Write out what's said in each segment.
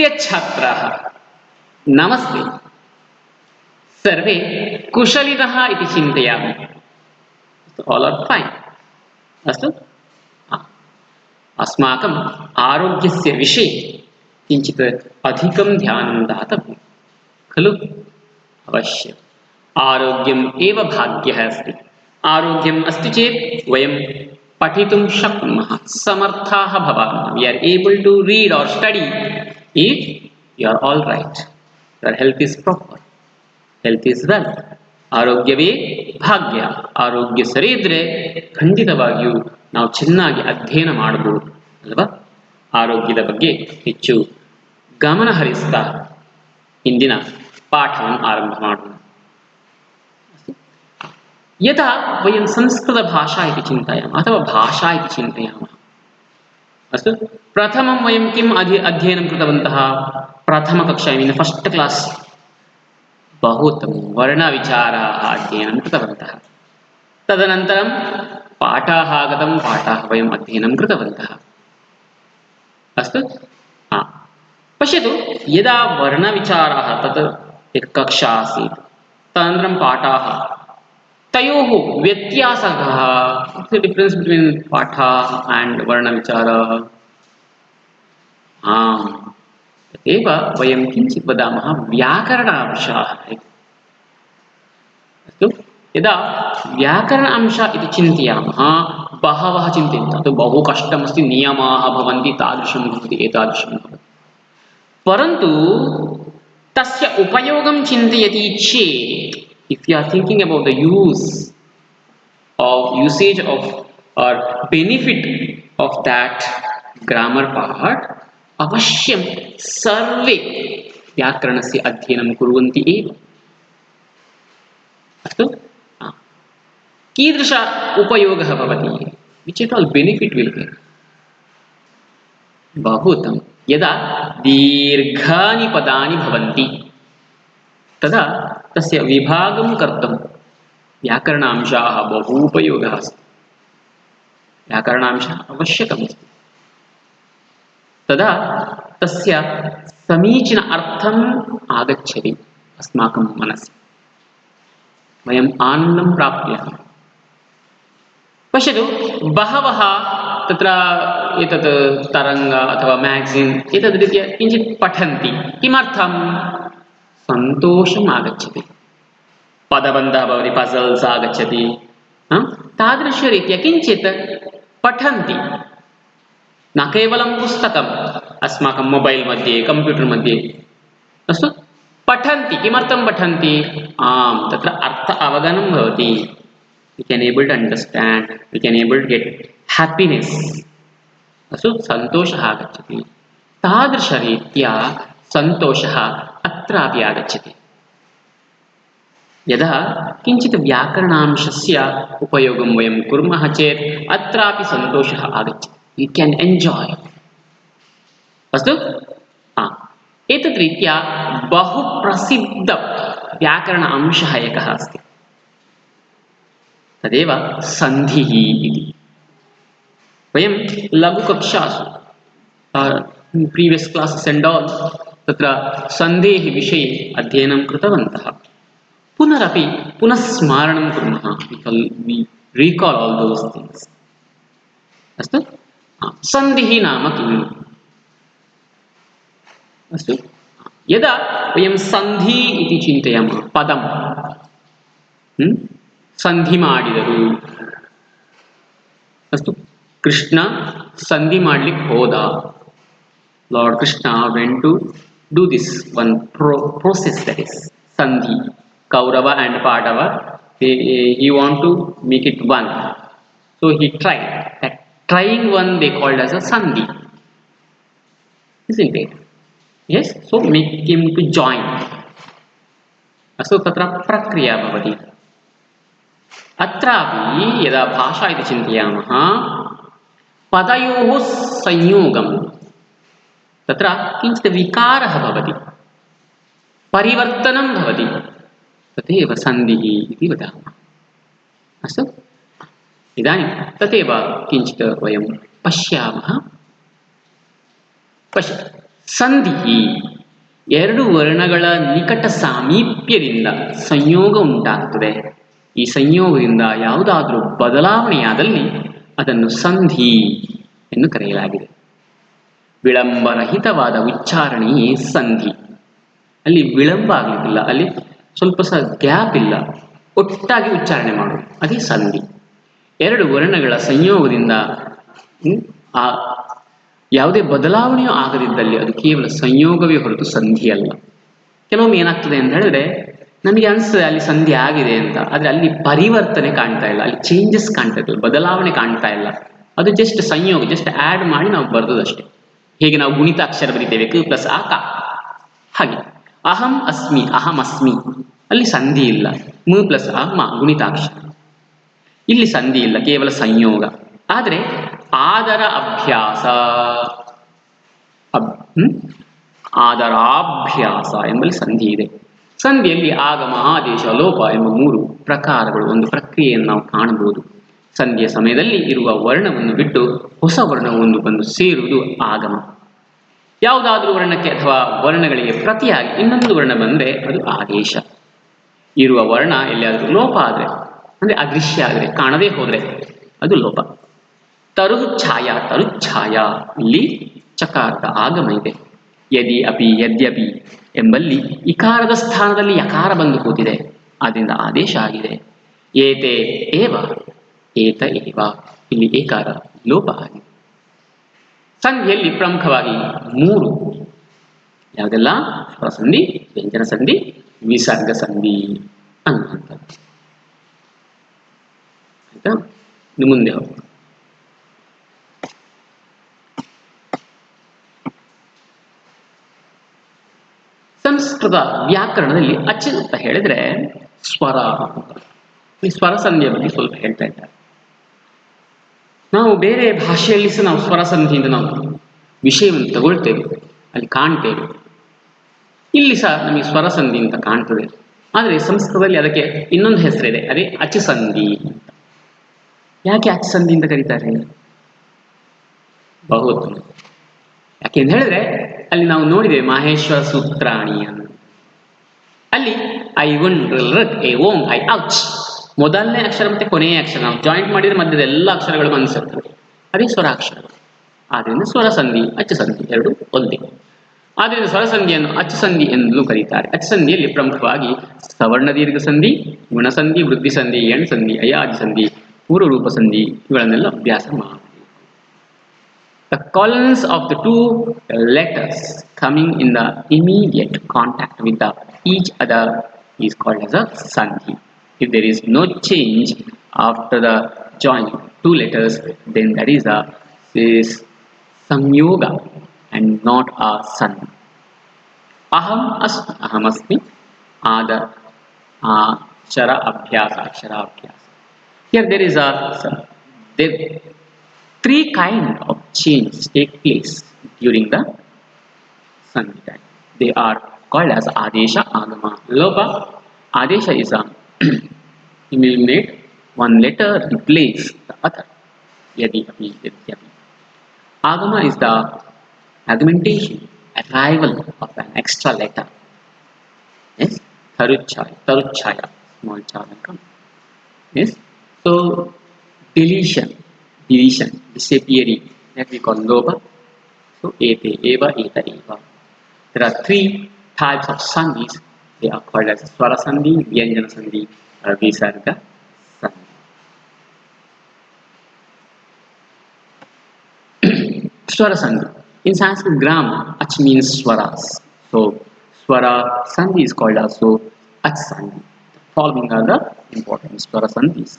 प्रियछात्राः, नमस्ते। सर्वे कुशलिनः इति चिन्तयामि। All are fine. अस्तु। अस्माकम् आरोग्यस्य विषये किञ्चित् अधिकं ध्यानं दातव्यं खलु? अवश्यम्। आरोग्यम् एव भाग्यः अस्ति। आरोग्यम् अस्ति चेत् वयं पठितुं शक्नुमः, समर्थाः भवामः। We are able to read or study if you are all right. Your health is proper. Health is wealth. ಆರೋಗ್ಯವೇ ಭಾಗ್ಯ. ಆರೋಗ್ಯ ಸರಿ ಇದ್ರೆ ಖಂಡಿತವಾಗಿಯೂ ನಾವು ಚೆನ್ನಾಗಿ ಅಧ್ಯಯನ ಮಾಡಬಹುದು ಅಲ್ವಾ? ಆರೋಗ್ಯದ ಬಗ್ಗೆ ಹೆಚ್ಚು ಗಮನ ಹರಿಸ್ತಾ ಇಂದಿನ ಪಾಠವನ್ನು ಆರಂಭ ಮಾಡೋಣ. यदा वयं संस्कृतभाषा इति चिन्तयामः अथवा भाषा इति चिन्तयामः, अस्तु, प्रथमं वयं किम् अध्ययनं कृतवन्तः? प्रथमकक्षा मीन् फस्ट् क्लास्, बहु उत्तमं, वर्णविचाराः अध्ययनं कृतवन्तः. तदनन्तरं पाठाः आगतं, पाठाः वयम् अध्ययनं कृतवन्तः. अस्तु, पश्यतु, यदा वर्णविचाराः तत् एक कक्षा आसीत्, तदनन्तरं पाठाः, तयोः व्यत्यासः, द डिफरेन्स् बिट्वीन् पाठः एण्ड् वर्णविचारः. तदेव वयं किञ्चित् वदामः व्याकरणांशाः इति. अस्तु, यदा व्याकरण अंशः इति चिन्तयामः, बहवः चिन्तयन्ति तत् बहु कष्टमस्ति, नियमाः भवन्ति, तादृशं भवति, एतादृशं भवति. परन्तु तस्य उपयोगं चिन्तयति चेत्, if you are thinking about the usage of or benefit of that grammar part, अवश्यं सर्वे व्याकरणस्य अध्ययनं कुर्वन्ति एव. अस्तु, कीदृश उपयोगः भवति? which all benefit will get? बहु उत्तमं. यदा दीर्घानि पदानि भवन्ति तदा तस्य विभागं कर्तुं व्याकरणांशाः बहु उपयोगः अस्ति. व्याकरणांशः आवश्यकमस्ति. तदा तस्य समीचीन अर्थम् आगच्छति अस्माकं मनसि, वयम् आनन्दं प्राप्नुमः. पश्यतु, बहवः तत्र एतत् तरङ्ग अथवा म्यागज़ीन् एतद्रीत्या किञ्चित् पठन्ति. किमर्थं? सन्तोषम् आगच्छति, पदबन्धः भवति, पज़ल्स् आगच्छति, तादृशरीत्या किञ्चित् पठन्ति. न केवलं पुस्तकम्, अस्माकं मोबैल् मध्ये, कम्प्यूटर् मध्ये, अस्तु, पठन्ति. किमर्थं पठन्ति? तत्र अर्थ अवगमनं भवति. we can able to understand, we can able to get happiness. अस्तु, सन्तोषः आगच्छति. तादृशरीत्या सन्तोषः अत्रापि आगच्छति. यदा किञ्चित् व्याकरणांशस्य उपयोगं वयं कुर्मः चेत् अत्रापि सन्तोषः आगच्छति. you can enjoy. अस्तु, एतत् रीत्या बहु प्रसिद्ध व्याकरण अंशः एकः अस्ति, तदेव सन्धिः इति. वयं लघुकक्षासु प्रीवियस् क्लासेस् एण्ड् आल् तत्र सन्धेः विषये अध्ययनं कृतवन्तः. पुनरपि पुनः स्मारणं कुर्मः. we recall all those things. अस्तु, सन्धिः नाम किम्? अस्तु, यदा वयं सन्धि इति चिन्तयामः, पदं सन्धि ಮಾಡಿದರು. अस्तु, कृष्ण सन्धि ಮಾಡ್ಲಿಕ್ಕೆ ಹೋದ. Lord Krishna went to do this one process, that is sandhi. Kaurava and Pandava, he want to make it one, so he tried. That trying one they called as a sandhi, isn't it? Yes, so make him to join. अस्तु, तत्र प्रक्रिया भवति. अत्रापि यदा भाषा इति चिन्तयामः, पदयोः संयोगं, तत्र किञ्चित् विकारः भवति, परिवर्तनं भवति, तदेव सन्धिः इति वदामः. अस्तु, इदानीं तदेव किञ्चित् वयं पश्यामः. ಸಂಧಿ ಎರಡು ವರ್ಣಗಳ ನಿಕಟ ಸಾಮೀಪ್ಯದಿಂದ ಸಂಯೋಗ ಉಂಟಾಗ್ತದೆ. ಈ ಸಂಯೋಗದಿಂದ ಯಾವುದಾದ್ರೂ ಬದಲಾವಣೆಯಾದಲ್ಲಿ ಅದನ್ನು ಸಂಧಿ ಎಂದು ಕರೆಯಲಾಗಿದೆ. ವಿಳಂಬರಹಿತವಾದ ಉಚ್ಚಾರಣೆಯೇ ಸಂಧಿ. ಅಲ್ಲಿ ವಿಳಂಬ ಆಗಲಿಕ್ಕಿಲ್ಲ, ಅಲ್ಲಿ ಸ್ವಲ್ಪ ಸಹ ಗ್ಯಾಪ್ ಇಲ್ಲ, ಒಟ್ಟಾಗಿ ಉಚ್ಚಾರಣೆ ಮಾಡೋದು, ಅದೇ ಸಂಧಿ. ಎರಡು ವರ್ಣಗಳ ಸಂಯೋಗದಿಂದ ಆ ಯಾವುದೇ ಬದಲಾವಣೆಯೂ ಆಗದಿದ್ದಲ್ಲಿ ಅದು ಕೇವಲ ಸಂಯೋಗವೇ ಹೊರತು ಸಂಧಿ ಅಲ್ಲ. ಕೆಲವೊಮ್ಮೆ ಏನಾಗ್ತದೆ ಅಂತ ಹೇಳಿದ್ರೆ ನಮಗೆ ಅನಿಸ್ತದೆ ಅಲ್ಲಿ ಸಂಧಿ ಆಗಿದೆ ಅಂತ, ಆದರೆ ಅಲ್ಲಿ ಪರಿವರ್ತನೆ ಕಾಣ್ತಾ ಇಲ್ಲ, ಅಲ್ಲಿ ಚೇಂಜಸ್ ಕಾಣ್ತಾ ಇಲ್ಲ, ಬದಲಾವಣೆ ಕಾಣ್ತಾ ಇಲ್ಲ. ಅದು ಜಸ್ಟ್ ಸಂಯೋಗ, ಜಸ್ಟ್ ಆ್ಯಡ್ ಮಾಡಿ ನಾವು ಬರೆದಷ್ಟೇ. ಹೇಗೆ ನಾವು ಗುಣಿತಾಕ್ಷರ ಬರೀತೇವೆ ಕ ಪ್ಲಸ್ ಆ ಕ, ಹಾಗೆ ಅಹಂ ಅಸ್ಮಿ ಅಹಂ ಅಸ್ಮಿ ಅಲ್ಲಿ ಸಂಧಿ ಇಲ್ಲ, ಮ ಪ್ಲಸ್ ಆ ಮ ಗುಣಿತಾಕ್ಷರ. ಇಲ್ಲಿ ಸಂಧಿ ಇಲ್ಲ, ಕೇವಲ ಸಂಯೋಗ. ಆದರೆ ಆದರ ಅಭ್ಯಾಸ ಆದರಾಭ್ಯಾಸ ಎಂಬಲ್ಲಿ ಸಂಧಿ ಇದೆ. ಸಂಧಿಯಲ್ಲಿ ಆಗಮ, ಆದೇಶ, ಲೋಪ ಎಂಬ ಮೂರು ಪ್ರಕಾರಗಳು, ಒಂದು ಪ್ರಕ್ರಿಯೆಯನ್ನು ನಾವು ಕಾಣಬಹುದು. ಸಂಧಿಯ ಸಮಯದಲ್ಲಿ ಇರುವ ವರ್ಣವನ್ನು ಬಿಟ್ಟು ಹೊಸ ವರ್ಣವನ್ನು ಬಂದು ಸೇರುವುದು ಆಗಮ. ಯಾವುದಾದ್ರೂ ವರ್ಣಕ್ಕೆ ಅಥವಾ ವರ್ಣಗಳಿಗೆ ಪ್ರತಿಯಾಗಿ ಇನ್ನೊಂದು ವರ್ಣ ಬಂದರೆ ಅದು ಆದೇಶ. ಇರುವ ವರ್ಣ ಎಲ್ಲಿಯಾದರೂ ಲೋಪ ಆದರೆ, ಅಂದರೆ ಅದೃಶ್ಯ ಆದರೆ, ಕಾಣದೇ ಹೋದರೆ ಅದು ಲೋಪ. ತರುಚ್ಛಾಯ ತರುಚ್ಛಾಯ ಇಲ್ಲಿ ಚಕಾರದ ಆಗಮ ಇದೆ. ಯದಿ ಅಪಿ ಯದ್ಯಪಿ ಎಂಬಲ್ಲಿ ಇಕಾರದ ಸ್ಥಾನದಲ್ಲಿ ಯಕಾರ ಬಂದು ಕೂತಿದೆ, ಆದ್ದರಿಂದ ಆದೇಶ ಆಗಿದೆ. ಏತೆ ಏವ ಏತ ಏವ ಇಲ್ಲಿ ಏಕಾರ ಲೋಪ ಆಗಿದೆ. ಸಂಧಿಯಲ್ಲಿ ಪ್ರಮುಖವಾಗಿ ಮೂರು, ಯಾವುದೆಲ್ಲ? ಸ್ವರಸಂಧಿ, ವ್ಯಂಜನ ಸಂಧಿ, ವಿಸರ್ಗ ಸಂಧಿ ಅನ್ನುವಂಥದ್ದು. ಆಯ್ತಾ? ಇನ್ನು ಮುಂದೆ ಹೋಗಿ ಸಂಸ್ಕೃತ ವ್ಯಾಕರಣದಲ್ಲಿ ಅಚ್ಚ ಅಂತ ಹೇಳಿದ್ರೆ ಸ್ವರ. ಈ ಸ್ವರ ಸಂಧಿಯ ಬಗ್ಗೆ ಸ್ವಲ್ಪ ಹೇಳ್ತಾ ಇದ್ದಾರೆ. ನಾವು ಬೇರೆ ಭಾಷೆಯಲ್ಲಿ ಸಹ ನಾವು ಸ್ವರ ಸಂಧಿಯಿಂದ ನಾವು ವಿಷಯವನ್ನು ತಗೊಳ್ತೇವೆ, ಅಲ್ಲಿ ಕಾಣ್ತೇವೆ. ಇಲ್ಲಿ ಸಹ ನಮಗೆ ಸ್ವರ ಸಂಧಿ ಅಂತ ಕಾಣ್ತದೆ. ಆದರೆ ಸಂಸ್ಕೃತದಲ್ಲಿ ಅದಕ್ಕೆ ಇನ್ನೊಂದು ಹೆಸರಿದೆ, ಅದೇ ಅಚ ಸಂಧಿ. ಯಾಕೆ ಅಚ ಸಂಧಿ ಅಂತ ಕರೀತಾರೆ? ಬಹುದು ಯಾಕೆಂತ ಹೇಳಿದ್ರೆ ಅಲ್ಲಿ ನಾವು ನೋಡಿದ್ದೇವೆ ಮಹೇಶ್ವರ ಸೂತ್ರಾಣಿ ಅನ್ನು. ಅಲ್ಲಿ I one A Om I ouch, ಮೊದಲನೇ ಅಕ್ಷರ ಮತ್ತೆ ಕೊನೆಯ ಅಕ್ಷರ ನಾವು ಜಾಯಿಂಟ್ ಮಾಡಿದ್ರೆ ಮಧ್ಯದ ಎಲ್ಲ ಅಕ್ಷರಗಳು ಮನಸ್ಸಿರ್ತವೆ, ಅದೇ ಸ್ವರಾಕ್ಷರಗಳು. ಆದ್ದರಿಂದ ಸ್ವರ ಸಂಧಿ ಅಚ್ಚ ಸಂಧಿ ಎರಡು ಒಂದೇ. ಆದ್ದರಿಂದ ಸ್ವರಸಂಧಿಯನ್ನು ಅಚ್ಚ ಸಂಧಿ ಎಂದಲೂ ಕರೀತಾರೆ. ಅಚ್ಚ ಸಂಧಿಯಲ್ಲಿ ಪ್ರಮುಖವಾಗಿ ಸವರ್ಣ ದೀರ್ಘ ಸಂಧಿ, ಗುಣಸಂಧಿ, ವೃದ್ಧಿ ಸಂಧಿ, ಎಣ್ ಸಂಧಿ, ಅಯಾದಿ ಸಂಧಿ, ಪೂರ್ವರೂಪ ಸಂಧಿ ಇವುಗಳನ್ನೆಲ್ಲ ಅಭ್ಯಾಸ ಮಾಡಿ. The colons of the two letters coming in the immediate contact with each other is called as a sandhi. If there is no change after the joining two letters, then that is samyoga and not a sandhi. Aham asmi, ada, shara abhyasa. Here there is three kinds of change take place during the sandhi time. They are called as adesha, agama, lopa. Adesha is eliminate one letter, replace the other. Yadi api yadyapi. Agama is the augmentation, arrival of an extra letter. Yes, taruchaya, small child will come. Yes, so deletion, disappearing, that we call lopa. So ete, eva, eta, eva. There are three types of sandhis. They are called as swara sandhi, vyanjana sandhi, or visarga sandhi. Swara sandhi. In Sanskrit grammar, ach means swaras. So swara sandhi is called also ach sandhi. The following are the important swara sandhis: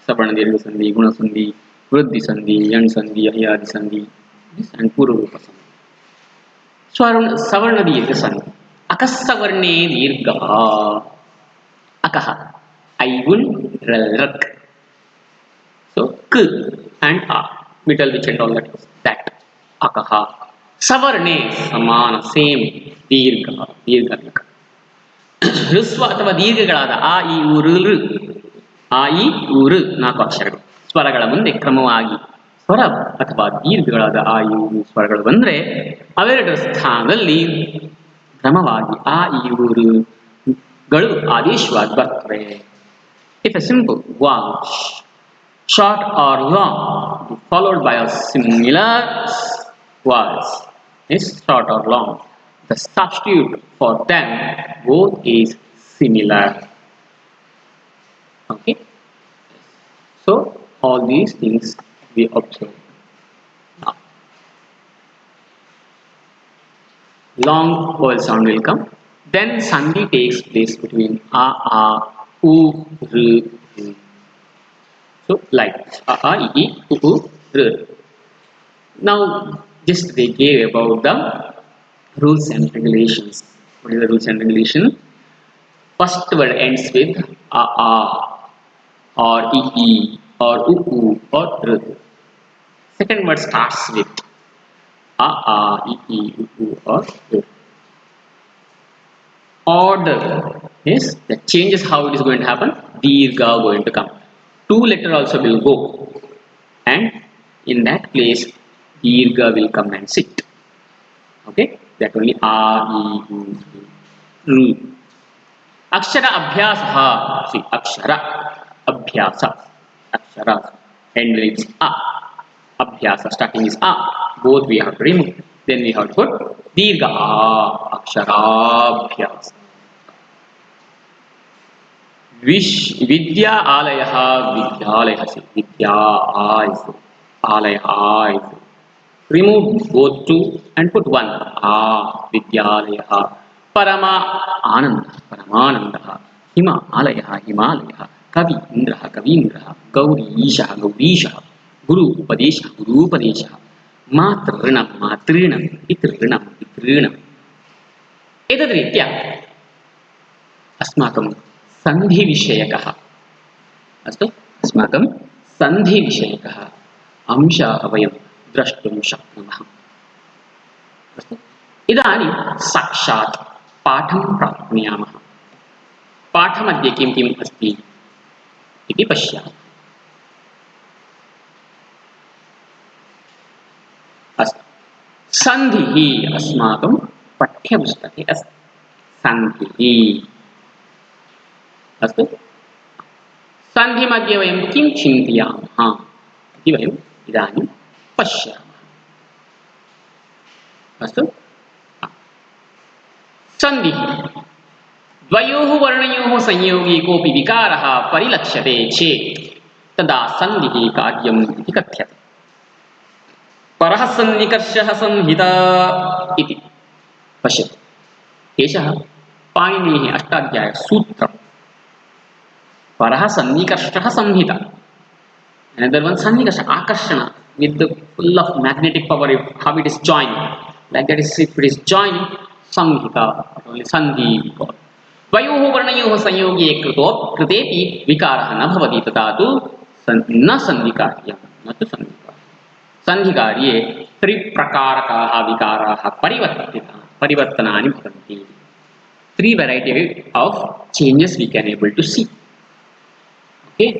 savarna dirgha sandhi, guna sandhi, ವೃದ್ಧಿ ಸಂಧಿ, ಎಣ್ ಸಂಧಿ, ಅಯಾದಿ ಸಂಧಿ and ಪೂರ್ವರೂಪ ಸಂಧಿ. ಸವರ್ಣ ದೀರ್ಘ ಸಂಧಿ. ಅಕಸ್ಸವರ್ಣೇ ದೀರ್ಘ. ಅಕಃ ಐ ಉನ್ ರಕ್. So k and a, middle which and all that is that. ಅಕಃ. ಸವರ್ಣೆ ಸಮಾನ, ಸೇಮ್, ದೀರ್ಘ. ಹೃಸ್ವ ಅಥವಾ ದೀರ್ಘಗಳಾದ ಆ ಇ ಉ ಋ, ಆ ಇ ಉ ಋ ನಾಲ್ಕು ಅಕ್ಷರಗಳು ಸ್ವರಗಳ ಮುಂದೆ ಕ್ರಮವಾಗಿ ಸ್ವರ ಅಥವಾ ದೀರ್ಘಗಳಾದ ಆ ಇವು ಸ್ವರಗಳು ಬಂದರೆ ಅವೆರಡರ ಸ್ಥಾನದಲ್ಲಿ ಕ್ರಮವಾಗಿ ಆ ಈ ಗಳು ಆದೇಶವಾಗಿ ಬರ್ತವೆ. If a simple vowel, short or long, followed by a similar vowels, is short or long, the substitute for them both is similar. Okay. So all these things we observe. Now, long vowel sound will come. Then sandhi takes place between a, u, r, u. So like a, e, u, r. Now just they gave about the rules and regulations. What is the rules and regulation? First word ends with a, or e, or u, or r. Second word starts with a, e, u, or r. Order is the changes how it is going to happen. Dirgha going to come. Two letter also will go, and in that place Dirgha will come and sit. Okay, that only a, e, u, r. Akshara abhyasa. See, akshara abhyasa. Akshara end is a. Abhyasa starting is a. Both we have to remove. Then we have to put Dirgha a. Aksharabhyasa. Vidya alaya vidyalaya. Vidya is alaya is. Remove both two and put one. Vidyalaya. Parama ananda. Paramananda. Hima alaya himalaya. Kavi indraha kavindra. Gauri isha gaurisha. Guru upadesha guru upadesha. Matrinam matrinam. Itrinam itrinam. एतद्रीत्या अस्माकं सन्धिविषयकः अस्तु अस्माकं सन्धिविषयकः अंशः वयं द्रष्टुं शक्नुमः. अस्तु इदानीं साक्षात् पाठं प्राप्नुयामः. पाठमध्ये किं किम् अस्ति इति पश्यामः. अस्तु सन्धिः अस्माकं पाठ्यपुस्तके अस्ति. सन्धिः अस्तु सन्धिमध्ये वयं किं चिन्तयामः इति वयम् इदानीं पश्यामः. अस्तु सन्धिः द्वयोः वर्णयोः संयोगे कोऽपि विकारः परिलक्ष्यते चेत् तदा सन्धिः कार्यम् इति कथ्यते. परः सन्निकर्षः संहिता इति पश्यतु. एषः पाणिनेः अष्टाध्यायसूत्रम्. परः सन्निकर्षः संहिता. Another one सन्निकर्ष आकर्षण with the full of magnetic power, how it is joined. Like that is if it is joined Samhita only सन्धि. द्वयोः वर्णयोः संयोगे कृतेपि विकारः न भवति तथा तु न सन्धिकार्यं न तु सन्धिकार्यं. सन्धिकार्ये त्रिप्रकारकाः विकाराः परिवर्तनानि भवन्ति. Three variety of changes we can able to see. Okay,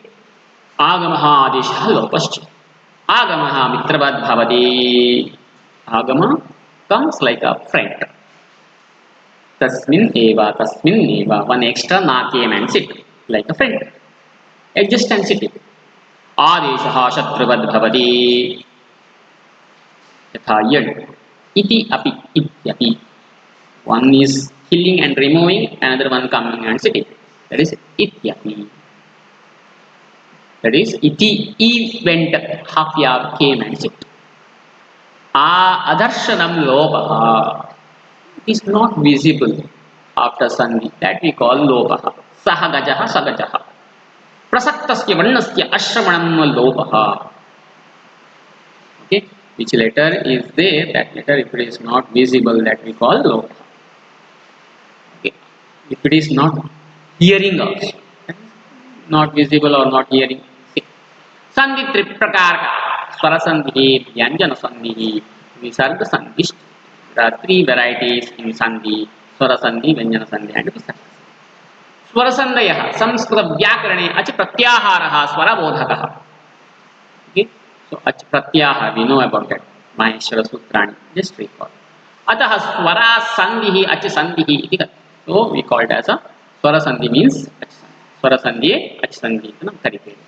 आगमः आदेशः लोपश्च. आगमः मित्रवत् भवति. आगमः comes like a friend. तस्मिन् एव one extra na came and sit like a friend. Adjust and sit. आदेशः शत्रुवत् भवति. यथा यड् इति अपि इत्यपि. One is killing and removing, another one coming and sitting. That is ityapi. That is iti. E went, hafya came and sit. Adarshanam lopaha is not visible after sandhi. That we call lopaha. Sahagajaha sagajaha. Prasaktasya varnasya ashramanam lopaha. Okay, which letter is there? That letter, if it is not visible, that we call lopaha. If it is not hearing also, not visible or not hearing. Sandhi triprakaraka. Swara sandhi, vyanjana sandhi, visarga sandhi. There are three varieties in sandhi: swara sandhi, vyanjana sandhi, and visarga. Swara sandhayah. Samskrita vyakarane achi pratyaharaha swara bodhakaha. Okay. So ach pratyah, we know about that. Maheshwara Sutrani. Just recall. Atah swara sandhi ach sandhi iti kata. So we call it as a swara sandhi means ach sandhi. Swara sandhi ach sandhi ಅಂತ ನಾವು ಕರಿತೇವೆ.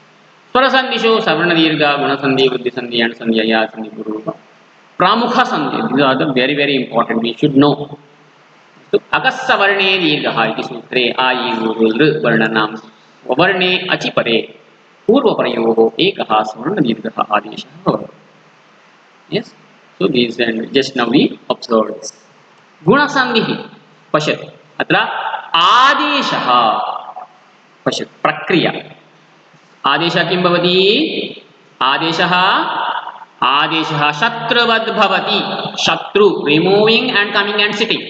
ಸ್ವರ ಸಂಧಿಷು ಸವರ್ಣ ದೀರ್ಘ ಗುಣ ಸಂಧಿ ವೃದ್ಧಿ ಸಂಧಿ ಅಣ ಸಂಧಿ ಅಯ್ಯ ಸಂಧಿ ಗುರು ಪ್ರಾಮುಖ ಸಂಧಿ. These are the very very important. We should know. अगस्सवर्णे दीर्घः इति सूत्रे आ इ उ ऋ वर्णनां वर्णे अचि परे पूर्वपरयोः एकः सवर्णदीर्घः आदेशः भवति. Yes, so these and just now we observed this. गुणसन्धिः पश्यतु अत्र आदेशः पश्यतु प्रक्रिया. आदेशः किं भवति? आदेशः आदेशः शत्रुवद् भवति. शत्रु removing and coming and sitting.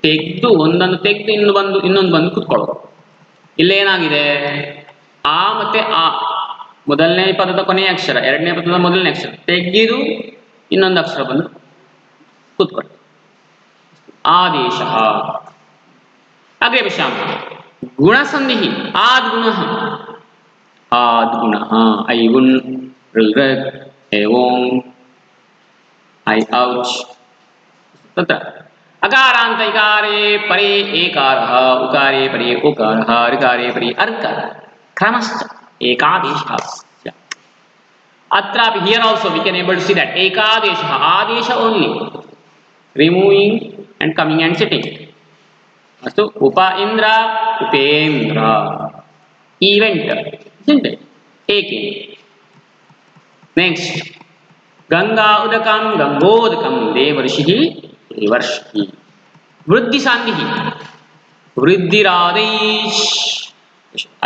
ತೆಗೆದು ಒಂದನ್ನು ತೆಗೆದು ಇನ್ನೊಂದು ಬಂದು ಕುತ್ಕೊಳ್ಳೋದು. ಇಲ್ಲೇನಾಗಿದೆ, ಆ ಮತ್ತೆ ಆ ಮೊದಲನೇ ಪದದ ಕೊನೆಯ ಅಕ್ಷರ, ಎರಡನೇ ಪದದ ಮೊದಲನೇ ಅಕ್ಷರ ತೆಗೆದು ಇನ್ನೊಂದು ಅಕ್ಷರ ಬಂದು ಕುತ್ಕೊಳ್ಳಿ. ಆದೇಶ. ಅಗ್ರೆ ಪಶ್ಯಾಮः ಗುಣಸಂಧಿ ಆದ್ಗುಣಃ ಆದ್ಗುಣಃ ಐಗುಣ್ ಋಗ್ ಏವೋಂ ಐ ಔಚ್ तत्र अकारांत इकारे परे एकारः उकारे परे उकारः ऋकारे परे अर्कारः क्रमश्च एकादेशः. अत्रापि here also we can able to see that ekadeshah adesha only removing and coming and sitting. अस्तु उप Indra Upendra event isn't it? AK. Next Ganga उदकम गंगोदकम देवर्षिः देवर्षि. वृद्धि संधि वृद्धिरादेश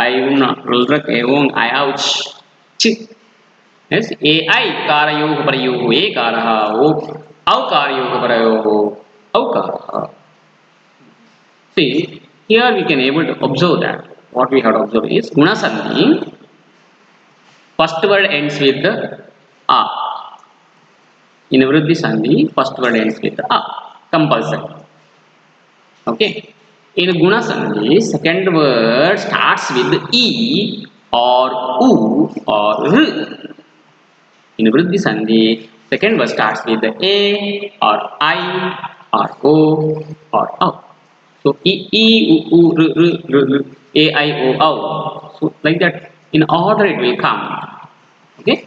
ऐउन रुद्रक एवं आयाउच छि. yes ए आई कारयोः परयोः एकारः ओ औकारयोः परयोः औकारः. See here we can able to observe that what we have observed is guna sandhi. First word ends with the a. In Vriddhi Sandhi, first word ends with a, compulsory. Okay. In Guna Sandhi, second word starts with e or u or r. In Vriddhi Sandhi, second word starts with the a or I or o or au. So e u u r r r a I o au. So like that, in order it will come. Okay.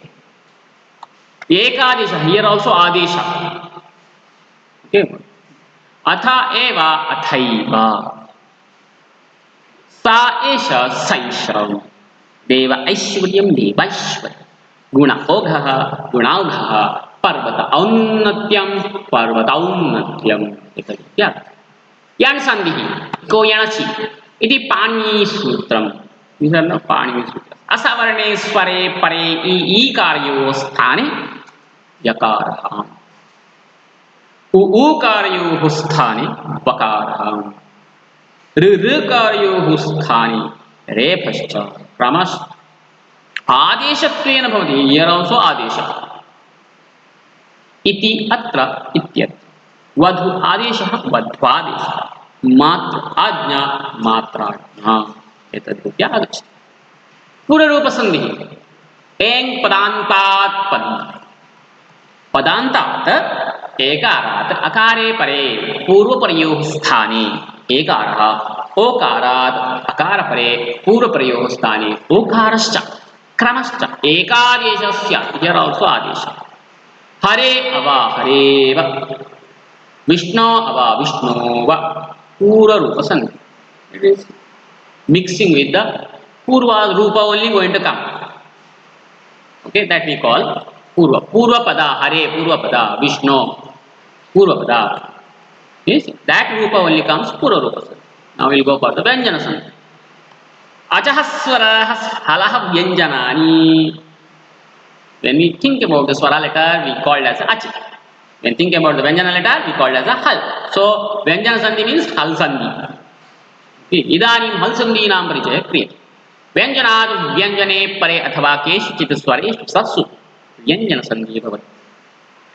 एकादेश here also आदेश. Okay. अथ एव अथैव सा एष सैष देव ऐश्वर्यं देवैश्वर्यं गुण औघः गुणौघः पर्वत औन्नत्यं पर्वतौन्नत्यम् इत्यादि. यण् सन्धिः को यणचि इति पाणिनी सूत्रम्. पाणिनी सूत्रम्. असवर्णे स्वरे परे ईकारयोः स्थाने यकारः ऊकारयोः स्थाने वकारः ऋकारयोः स्थाने रेफश्च क्रमश्च आदेशत्वेन भवति. हियर आल्सो आदेशः इति अत्र इत्यर्थ. वधु आदेशः वध्वादेशः मात्र आज्ञा मात्राज्ञा एतद्रीत्या आगच्छति. पूर्वरूपसन्धिः एङ् पदान्तात् पदम्. पदान्तात् एकारात् अकारे परे पूर्वपरयोः स्थाने एकारः ओकारात् अकारपरे पूर्वपरयोः स्थाने ओकारश्च क्रमश्च एकादेशस्य. हियर आल्सो आदेशः. हरे अव हरेव विष्णो अव विष्णोव पूर्वरूपसन्धि. It is mixing with the Purva Rupa only going to come. Okay, that we call Purva. Purva Pada, Hare, Purva Pada, Vishnu, Purva Pada. Yes, that Rupa only comes Purva Rupa. Now we'll go for the Vyanjana Sandhi. Achahaswara Halaha Vyanjanani. When we think about the Swara letter, we call it as Achi. When think about the Vyanjana letter, we call it as a Hal. So Vyanjana Sandhi means Hal Sandhi. इदानीं हल संधीनां परिचयः क्रियते. व्यञ्जनात् व्यञ्जने परे अथवा केषुचित् स्वरेषु सत्सु व्यञ्जन संधिः भवति.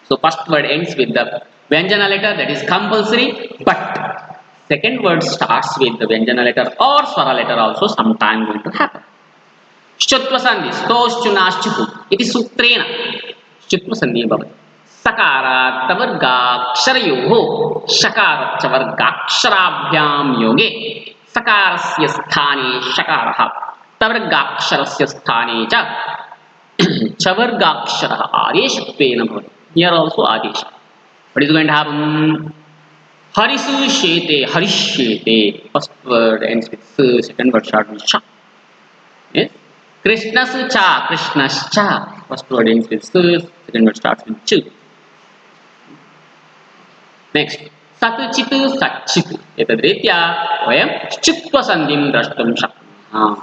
So first word ends with the Vyanjana letter, that is compulsory, but second word starts with the Vyanjana letter or Swara letter also sometime going to happen. श्चुत्वसन्धि स्तोश्चुनाश्चुः इति सूत्रेण श्चुत्वसन्धिः भवति। सकारात् वर्गाक्षरयोः शकारच्च वर्गाक्षराभ्यां योगे सकारस्य स्थाने शकारः तवर्गाक्षरस्य स्थाने च चवर्गाक्षरः आदेशत्वेन भवति। हियर आल्सो आदेश. What is going to happen? Harisu shete harishyete. First word ends with s, second word starts with sha. Yes? Krishnasu cha krishnascha. First word ends with s, second word starts with ch. Next. Sat chitu sat chitu. एतद्रीत्या वयं श्चुत्वसन्धिं द्रष्टुं शक्नुमः.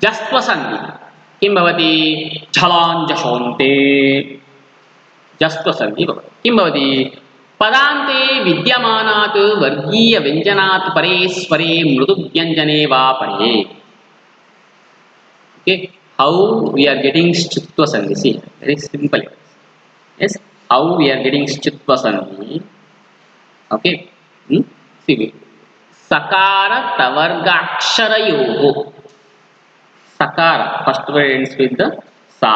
जस्त्वसन्धि किं भवति? झलाञ्जशोन्ते जस्त्वसन्धि भवति. किं भवति? पदान्ते विद्यमानात् वर्गीयव्यञ्जनात् परे स्वरे मृदुव्यञ्जने वा परे. Okay, how we are getting श्चुत्वसन्धि? See, very simple. Yes, how we are getting श्चुत्वसन्धि? Okay, see, सकार तवर्गाक्षरयोः. Sakara, first word ends with the sa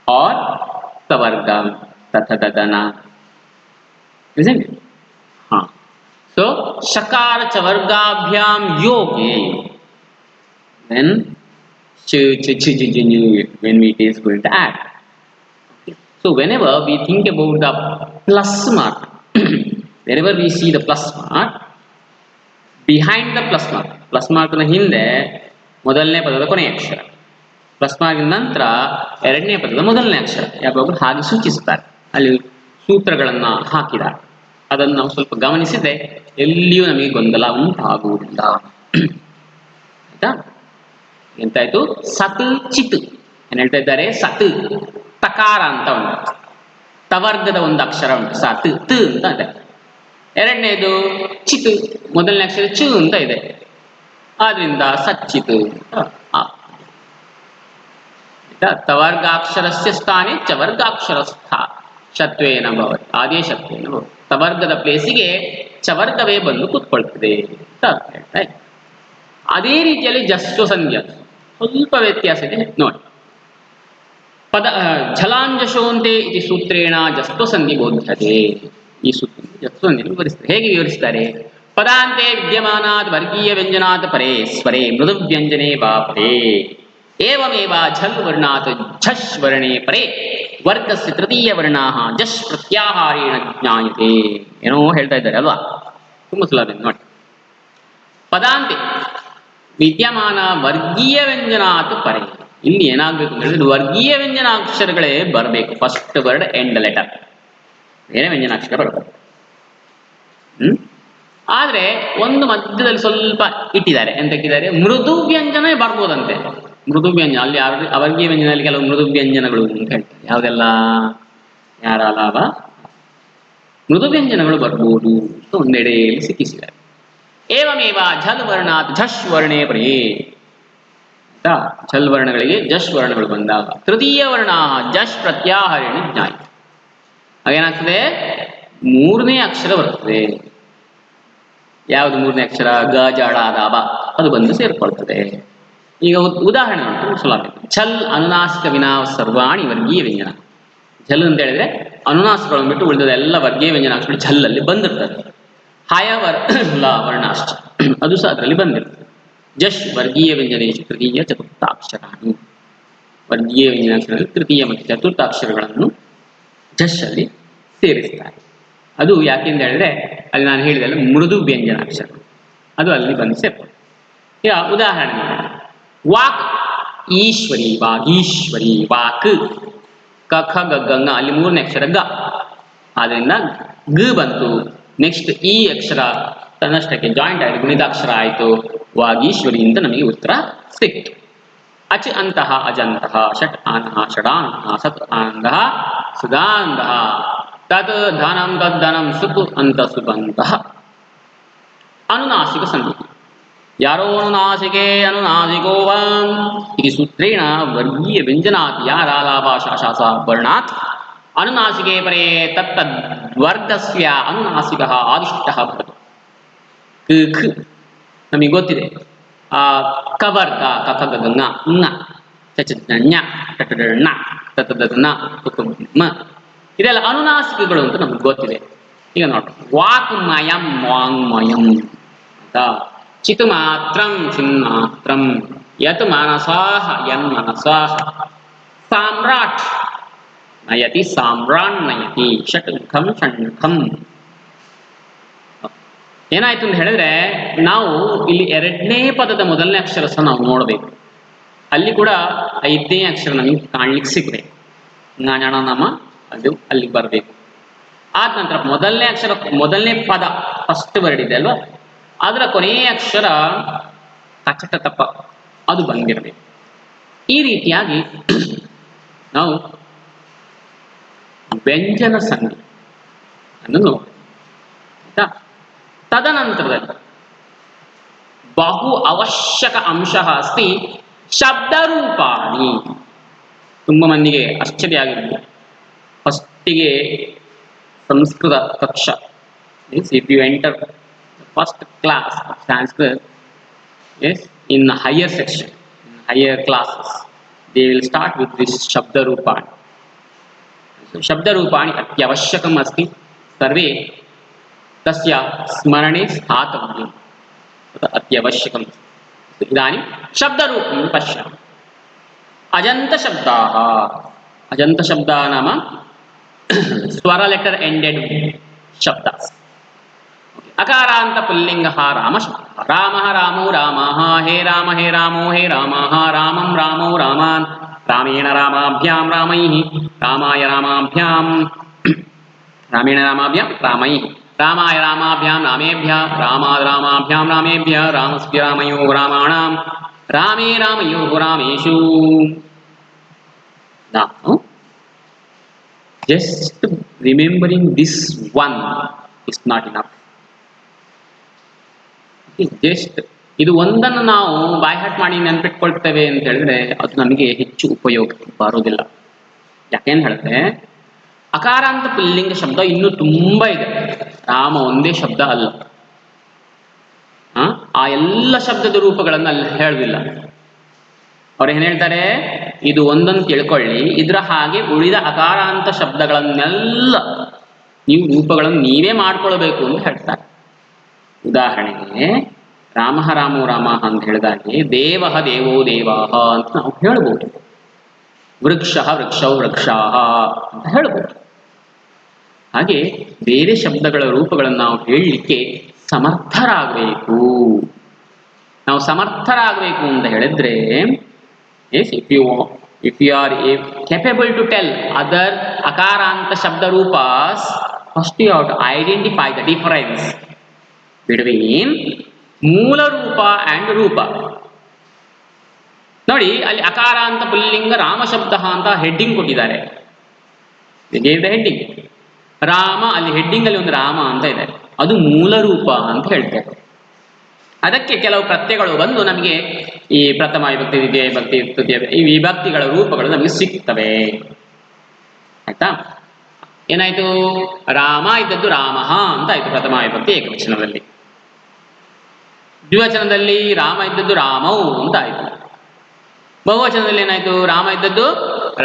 or tavargam tatha dadana, isn't it? So shakara chavargabhyam yoge, then when it is going to add. So whenever we think about the plus mark, wherever we see the plus mark, behind the plus mark na hinde ಮೊದಲನೇ ಪದದ ಕೊನೆಯ ಅಕ್ಷರ, plus ಮಾರ್ಕಿನ ನಂತರ ಎರಡನೇ ಪದದ ಮೊದಲನೇ ಅಕ್ಷರ, ಯಾವಾಗಲೂ ಹಾಗೆ ಸೂಚಿಸುತ್ತಾರೆ. ಅಲ್ಲಿ ಸೂತ್ರಗಳನ್ನು ಹಾಕಿದ್ದಾರೆ. ಅದನ್ನು ನಾವು ಸ್ವಲ್ಪ ಗಮನಿಸಿದರೆ ಎಲ್ಲಿಯೂ ನಮಗೆ ಗೊಂದಲ ಉಂಟಾಗುವುದಿಲ್ಲ. ಆಯ್ತಾ? ಎಂತಾಯ್ತು? ಸತ್ ಚಿತ್ ಏನು ಹೇಳ್ತಾ ಇದ್ದಾರೆ? ಸತ್ ತಕಾರ ಅಂತ ಉಂಟು, ತವರ್ಗದ ಒಂದು ಅಕ್ಷರ ಉಂಟು, ಸತ್ ತ್ ಅಂತ ಇದೆ. ಎರಡನೇದು ಚಿತ್, ಮೊದಲನೇ ಅಕ್ಷರ ಚು ಅಂತ ಇದೆ. ಆದ್ರಿಂದ ಸಚ್ಚಿತ್. ತವರ್ಗಾಕ್ಷರಸ್ಯ ಸ್ಥಾನೆ ಚವರ್ಗಾಕ್ಷರಸ್ಥ ಶತ್ವೇನ ಭವತಿ, ಆದೇಶತ್ವೇನ ಭವತಿ. ತವರ್ಗದ ಪ್ಲೇಸಿಗೆ ಚವರ್ಗವೇ ಬಂದು ಕೂತ್ಕೊಳ್ತದೆ ಅಂತ ಹೇಳ್ತಾ ಇದೆ. ಅದೇ ರೀತಿಯಲ್ಲಿ ಜಸ್ತ್ವಸಂಧಿ ಸ್ವಲ್ಪ ವ್ಯತ್ಯಾಸ ಇದೆ ನೋಡಿ. ಪದ ಝಲಾಂಜಶೋಂತೆ ಇತಿ ಸೂತ್ರೇಣ ಜಸ್ತ್ವಸಂಧಿ ಬೋಧ್ಯತೆ. ಈ ಸೂತ್ರ ಜಸ್ತ್ವಸಂಧಿ ವಿವರಿಸ್ತಾರೆ. ಹೇಗೆ ವಿವರಿಸ್ತಾರೆ? ಪದಾಂತೆ ವಿದ್ಯಮಾನಾತ್ ವರ್ಗೀಯ ವ್ಯಂಜನಾತ್ ಪರೇ ಸ್ವರೇ ಮೃದು ವ್ಯಂಜನೆ ವಾ ಪರೇ ಏವಮೇವ ಝಲ್ ವರ್ಣಾತ್ ಝಷ್ ವರ್ಣೆ ಪರೇ ವರ್ಗಸ್ಯ ತೃತೀಯ ವರ್ಣಾಃ ಜಷ್ ಪ್ರತ್ಯಾಹಾರೇಣ ಜ್ಞಾಯತೆ. ಏನೋ ಹೇಳ್ತಾ ಇದ್ದಾರೆ ಅಲ್ವಾ? ತುಂಬ ಸುಲಭ ನೋಡಿ. ಪದಾಂತೆ ವಿದ್ಯಮಾನ ವರ್ಗೀಯ ವ್ಯಂಜನಾತ್ ಪರೇ. ಇಲ್ಲಿ ಏನಾಗಬೇಕು ಅಂತ ಹೇಳಿದ್ರೆ ವರ್ಗೀಯ ವ್ಯಂಜನಾಕ್ಷರಗಳೇ ಬರಬೇಕು. ಫಸ್ಟ್ ವರ್ಡ್ ಎಂಡ್ ಲೆಟರ್, ಬೇರೆ ವ್ಯಂಜನಾಕ್ಷರ ಬರಬೇಕು. ಆದರೆ ಒಂದು ಮಧ್ಯದಲ್ಲಿ ಸ್ವಲ್ಪ ಇಟ್ಟಿದ್ದಾರೆ. ಎಂತಕ್ಕಿದ್ದಾರೆ? ಮೃದು ವ್ಯಂಜನ ಬರ್ಬೋದಂತೆ. ಮೃದು ವ್ಯಂಜನ ಅಲ್ಲಿ ಅವರ್ಗೀಯ ವ್ಯಂಜನದಲ್ಲಿ ಕೆಲವು ಮೃದು ವ್ಯಂಜನಗಳು ಅಂತ ಹೇಳ್ತಾರೆ. ಯಾವುದೆಲ್ಲ? ಯಾರ ಲಾಭ? ಮೃದು ವ್ಯಂಜನಗಳು ಬರ್ಬೋದು ಅಂತ ಒಂದೆಡೆಯಲ್ಲಿ ಸಿಕ್ಕಿಸಿದ್ದಾರೆ. ಏವಮೇವ ಝಲ್ ವರ್ಣಾತ್ ಝಷ್ ವರ್ಣೆ ಪರೇ. ಝಲ್ ವರ್ಣಗಳಿಗೆ ಜಷ್ ವರ್ಣಗಳು ಬಂದಾಗ ತೃತೀಯ ವರ್ಣ ಜಷ್ ಪ್ರತ್ಯಾಹಾರೇಣ ಜ್ಞಾಯ. ಹಾಗೇನಾಗ್ತದೆ? ಮೂರನೇ ಅಕ್ಷರ ಬರ್ತದೆ. ಯಾವುದು ಮೂರನೇ ಅಕ್ಷರ? ಗ ಜಾಡ ದಾಬ, ಅದು ಬಂದು ಸೇರ್ಕೊಳ್ತದೆ. ಈಗ ಉದಾಹರಣೆ ಉಂಟು, ಸುಲಭ. ಛಲ್ ಅನುನಾಸಿಕ ವಿನಾ ಸರ್ವಾಣಿ ವರ್ಗೀಯ ವ್ಯಂಜನ. ಝಲ್ ಅಂತ ಹೇಳಿದ್ರೆ ಅನುನಾಸಿಕಗಳನ್ನು ಬಿಟ್ಟು ಉಳಿದ ಎಲ್ಲ ವರ್ಗೀಯ ವ್ಯಂಜನಾಕ್ಷರಗಳು ಝಲ್ಲಲ್ಲಿ ಬಂದಿರ್ತದೆ. ಹಯ ವರ್ಣಾಶ್ಚ ಅದು ಸಹ ಅದರಲ್ಲಿ ಬಂದಿರ್ತದೆ. ಜಷ್ ವರ್ಗೀಯ ವ್ಯಂಜನೇಶು ತೃತೀಯ ಚತುರ್ಥಾಕ್ಷರಾಣಿ. ವರ್ಗೀಯ ವ್ಯಂಜನಾಕ್ಷರದಲ್ಲಿ ತೃತೀಯ ಮತ್ತು ಚತುರ್ಥಾಕ್ಷರಗಳನ್ನು ಜಷ್ ಅಲ್ಲಿ ಸೇರಿಸ್ತಾರೆ. ಅದು ಯಾಕೆಂತ ಹೇಳಿದ್ರೆ ಅಲ್ಲಿ ನಾನು ಹೇಳಿದಲ್ಲ ಮೃದು ವ್ಯಂಜನಾಕ್ಷರ, ಅದು ಅಲ್ಲಿ ಬಂದು ಸೇರ್ಕೊಳ್ಳಿ. ಈಗ ಉದಾಹರಣೆ ವಾಕ್ ಈಶ್ವರಿ, ವಾಗೀಶ್ವರಿ, ವಾಕ್ ಕ ಖ ಗ ಗಂಗ, ಅಲ್ಲಿ ಮೂರನೇ ಅಕ್ಷರ ಗ, ಆದ್ರಿಂದ ಗ ಬಂತು. ನೆಕ್ಸ್ಟ್ ಈ ಅಕ್ಷರ ತನ್ನಷ್ಟಕ್ಕೆ ಜಾಯಿಂಟ್ ಆಯಿತು, ಗುಣಿತಾಕ್ಷರ ಆಯಿತು, ವಾಗೀಶ್ವರಿ ಅಂತ ನಮಗೆ ಉತ್ತರ ಸಿಕ್ತು. ಅಚ್ ಅಂತಹ ಅಜಂತಹ, ಷಟ್ ಆನಃ ಷಡಾನಃ, ಸತ್ ಆನಂದಃ ಸುಧಾನಂದಃ, ತತ್ ಧನಂ ತದ್ಧನಂ ಸುಖು ಅಂತ ಸುಖಂತಹ. ಅನುನಾಸಿಕ ಸಂಧಿ. ಯಾರೋ ಅನುನಾಸಿಕೆ ಅನುನಾಸಿಕೋ ವಂ ಇತಿ ಸೂತ್ರೇಣ ವರ್ಗೀಯ ವ್ಯಂಜನಾತ್ ಯಾರಾಲಾಭಾಷಾಸ ವರ್ಣಾತ್ ಅನುನಾಸಿಕೆ ಪರೇ ತತ್ತದ್ವರ್ಗಸ್ಯ ಅನುನಾಸಿಕಃ ಆದಿಷ್ಟಃ ಭವತಿ. ಕ್ ನಮಗೆ ಗೊತ್ತಿದೆ ಕವರ್ಗ ಕಕಗಂಗ ಂಗ ಚಚ ಟಟಡ ತತದನ ಮ ಇದೆಲ್ಲ ಅನುನಾಸಿಕಗಳು ಅಂತ ನಮ್ಗೆ ಗೊತ್ತಿದೆ. ಈಗ ನೋಡಿ ವಾಕ್ಮಯಂ ವಾಂಗ್ಮಯಂ ಅಂತ ಚಿತ್ ಮಾತ್ರಂ ಚಿನ್ಮಾತ್ರಂ ಯತ್ ಮನಸಾಹ ಯನ್ಮನಸಾಹ ಸಾಮ್ರಾಟ್ ನಯತಿ ಸಾಮ್ರಾಣ್ ನಯತಿ ಷಟ್ಮುಖಂ ಷಣ್ಮುಖಂ. ಏನಾಯ್ತು ಅಂತ ಹೇಳಿದ್ರೆ ನಾವು ಇಲ್ಲಿ ಎರಡನೇ ಪದದ ಮೊದಲನೇ ಅಕ್ಷರ ಸಹ ನಾವು ನೋಡಬೇಕು. ಅಲ್ಲಿ ಕೂಡ ಐದನೇ ಅಕ್ಷರ ನಮಗೆ ಕಾಣ್ಲಿಕ್ಕೆ ಸಿಗ್ಬೇಕು. ಜ್ಞಾನ ನಮ್ಮ ಅದು ಅಲ್ಲಿಗೆ ಬರಬೇಕು. ಆದ ನಂತರ ಮೊದಲನೇ ಅಕ್ಷರ ಮೊದಲನೇ ಪದ ಫಸ್ಟ್ ವರ್ಡ್ ಇದೆ ಅಲ್ವಾ, ಅದರ ಕೊನೆಯ ಅಕ್ಷರ ಕಚಟ ತಪ ಅದು ಬಂದಿರಬೇಕು. ಈ ರೀತಿಯಾಗಿ ನಾವು ವ್ಯಂಜನ ಸಂಧಿ ಅನ್ನು ನೋಡಿ. ಆಯ್ತಾ? ತದನಂತರದಲ್ಲಿ ಬಹು ಅವಶ್ಯಕ ಅಂಶ ಅಸ್ತಿ ಶಬ್ದರೂಪಾಣಿ. ತುಂಬ ಮಂದಿಗೆ ಆಶ್ಚರ್ಯ ಆಗಿರ್ಬೋದು. ಫಸ್ಟಿಗೆ ಸಂಸ್ಕೃತ ಕಕ್ಷಾ means if you enter first class of Sanskrit as in higher section in higher classes they will start with this ಶಬ್ದರೂಪಾಣಿ. ಶಬ್ದರೂಪಾಣಿ ಅತ್ಯವಶ್ಯಕಂ ಅಸ್ತಿ ಸರ್ವೇ ತಸ್ಯ ಸ್ಮರಣೆ ಸ್ಥಾತವ್ಯಂ ಅತ್ಯವಶ್ಯಕಂ. ಇದಾनीं शब्दरूपं पश्यामः. अजन्तशब्दाः. अजन्तशब्दाः नाम स्वर लेटर एंडेड शब्दाः. अकारान्त पुल्लिङ्गः रामशब्दः. रामः रामो रामाः हे राम हे रामो हे रामाः रामं रामो रामान् रामेण रामाभ्यां रामैः रामाय रामाभ्यां रामेण रामाभ्यां रामैः रामाय रामाभ्यां रामेभ्यः रामाद् रामाभ्यां रामेभ्यः रामस्य रामयोः रामाणां रामे रामयोः रामेषु. Now, just remembering this one is not enough. Just ಇದು ಒಂದನ್ನು ನಾವು ಬಾಯ್ಹಾಟ್ ಮಾಡಿ ನೆನಪಿಟ್ಕೊಳ್ತೇವೆ ಅಂತ ಹೇಳಿದ್ರೆ ಅದು ನಮಗೆ ಹೆಚ್ಚು ಉಪಯೋಗ ಬರೋದಿಲ್ಲ. ಯಾಕೆಂತ ಹೇಳಿದ್ರೆ ಅಕಾರಾಂತ ಪುಲ್ಲಿಂಗ ಶಬ್ದ ಇನ್ನೂ ತುಂಬ ಇದೆ. ರಾಮ ಒಂದೇ ಶಬ್ದ ಅಲ್ಲ, ಆ ಎಲ್ಲ ಶಬ್ದದ ರೂಪಗಳನ್ನು ಅಲ್ಲಿ ಹೇಳುವುದಿಲ್ಲ. ಅವ್ರು ಏನ್ ಹೇಳ್ತಾರೆ, ಇದು ಒಂದನ್ನು ತಿಳ್ಕೊಳ್ಳಿ, ಇದರ ಹಾಗೆ ಉಳಿದ ಅಕಾರಾಂತ ಶಬ್ದಗಳನ್ನೆಲ್ಲ ನೀವು ರೂಪಗಳನ್ನು ನೀವೇ ಮಾಡ್ಕೊಳ್ಬೇಕು ಅಂತ ಹೇಳ್ತಾರೆ. ಉದಾಹರಣೆಗೆ ರಾಮ ರಾಮೋ ರಾಮ ಅಂತ ಹೇಳಿದಾಗೆ ದೇವ ದೇವೋ ದೇವಾಹ ಅಂತ ನಾವು ಹೇಳ್ಬೋದು. ವೃಕ್ಷ ವೃಕ್ಷೌ ವೃಕ್ಷಾಹ ಅಂತ ಹೇಳ್ಬೋದು. ಹಾಗೆ ಬೇರೆ ಶಬ್ದಗಳ ರೂಪಗಳನ್ನು ನಾವು ಹೇಳಲಿಕ್ಕೆ ಸಮರ್ಥರಾಗಬೇಕು. ನಾವು ಸಮರ್ಥರಾಗಬೇಕು ಅಂತ ಹೇಳಿದ್ರೆ if you are capable to tell other akaranta shabda rupas, first you have to identify the difference between ಮೂಲ ರೂಪ and ರೂಪ. ನೋಡಿ ಅಲ್ಲಿ ಅಕಾರ ಅಂತ ಪುಲ್ಲಿಂಗ ರಾಮ ಶಬ್ದ ಅಂತ ಹೆಡ್ಡಿಂಗ್ ಕೊಟ್ಟಿದ್ದಾರೆ. ಹೆಡ್ಡಿಂಗ್ ರಾಮ, ಅಲ್ಲಿ ಹೆಡ್ಡಿಂಗ್ ಅಲ್ಲಿ ಒಂದು ರಾಮ ಅಂತ ಇದೆ, ಅದು ಮೂಲ ರೂಪ ಅಂತ ಹೇಳ್ತಾರೆ. ಅದಕ್ಕೆ ಕೆಲವು ಪ್ರತ್ಯಯಗಳು ಬಂದು ನಮಗೆ ಈ ಪ್ರಥಮ ವಿಭಕ್ತಿ ದ್ವಿತೀಯ ವಿಭಕ್ತಿ ತೃತೀಯ ಈ ವಿಭಕ್ತಿಗಳ ರೂಪಗಳು ನಮಗೆ ಸಿಗ್ತವೆ. ಆಯ್ತಾ? ಏನಾಯ್ತು, ರಾಮ ಇದ್ದದ್ದು ರಾಮಃ ಅಂತ ಆಯ್ತು ಪ್ರಥಮ ವಿಭಕ್ತಿ ಏಕವಚನದಲ್ಲಿ. ದ್ವಿವಚನದಲ್ಲಿ ರಾಮ ಇದ್ದದ್ದು ರಾಮೌ ಅಂತ ಆಯ್ತು. ಬಹುವಚನದಲ್ಲಿ ಏನಾಯ್ತು, ರಾಮ ಇದ್ದದ್ದು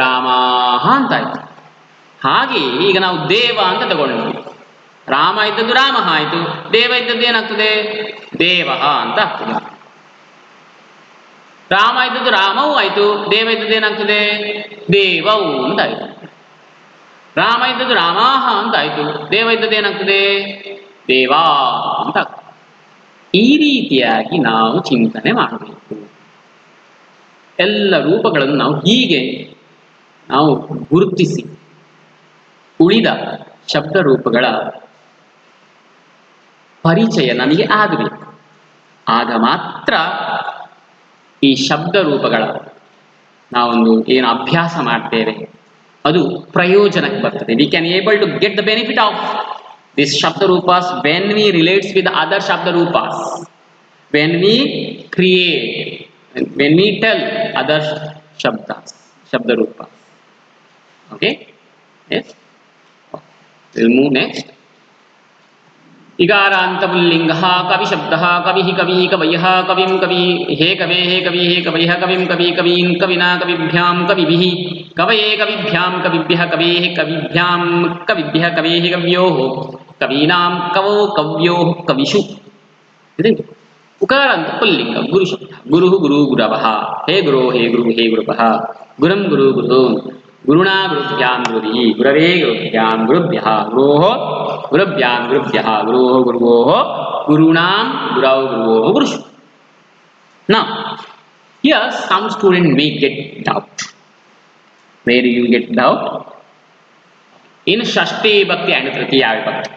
ರಾಮಾಹ ಅಂತ ಆಯ್ತು. ಹಾಗೆ ಈಗ ನಾವು ದೇವ ಅಂತ ತಗೊಂಡ್ವಿ. ರಾಮ ಇದ್ದದ್ದು ರಾಮಃ ಆಯ್ತು, ದೇವ ಇದ್ದದ್ದು ಏನಾಗ್ತದೆ, ದೇವಃ ಅಂತ ಆಗ್ತದೆ. ರಾಮ ಇದ್ದದ್ದು ರಾಮವು ಆಯ್ತು, ದೇವ ಇದ್ದದ್ದು ಏನಾಗ್ತದೆ, ದೇವೌ ಅಂತ ಆಯ್ತು. ರಾಮ ಇದ್ದದ್ದು ರಾಮಾಹ ಅಂತ ಆಯ್ತು, ದೇವ ಇದ್ದದ್ದು ಏನಾಗ್ತದೆ, ದೇವಾ ಅಂತ ಆಗ್ತದೆ. ಈ ರೀತಿಯಾಗಿ ನಾವು ಚಿಂತನೆ ಮಾಡಬೇಕು. ಎಲ್ಲ ರೂಪಗಳನ್ನು ನಾವು ಹೀಗೆ ನಾವು ಗುರುತಿಸಿ ಉಳಿದ ಶಬ್ದ ರೂಪಗಳ ಪರಿಚಯ ನಮಗೆ ಆಗಬೇಕು. ಆಗ ಮಾತ್ರ ಈ ಶಬ್ದ ರೂಪಗಳ ನಾವೊಂದು ಏನು ಅಭ್ಯಾಸ ಮಾಡ್ತೇವೆ ಅದು ಪ್ರಯೋಜನಕ್ಕೆ ಬರ್ತದೆ. We can able to get the benefit of this ಶಬ್ದ ರೂಪಾಸ್ when we relates with other ಶಬ್ದ ರೂಪಾಸ್, when we create, when we tell other ಶಬ್ದ ರೂಪ. Okay, yes, we'll move next. इकारांत पुल्लिंग कवि शब्द कवि कवि कवय कविं कवि हे कवे हे कवि हे कवय कविं कवि कवीन् कविना कविभ्यां कविभिः कवये कविभ्यां कविभ्यः कवेः कविभ्यां कविभ्यः कवेः कव्योः कवीनां कवौ कव्योः कविषु उकारांत पुल्लिंग गुरु शब्द गुरु गुरु गुरवः हे गुरो हे गुरुवः गुरुं गुरु गुरून् गुरुणा गुरुभ्यां गुरुभिः गुरवे गुरुभ्यां गुरुभ्यः गुरोः गुरुभ्यां गुरुभ्यः गुरोः गुरुवोः गुरूणां गुरौ गुरुवोः गुरुषु. Now, here some student may get doubt. Where do you get doubt? In Shashti Vibhakti and Tritiya Vibhakti.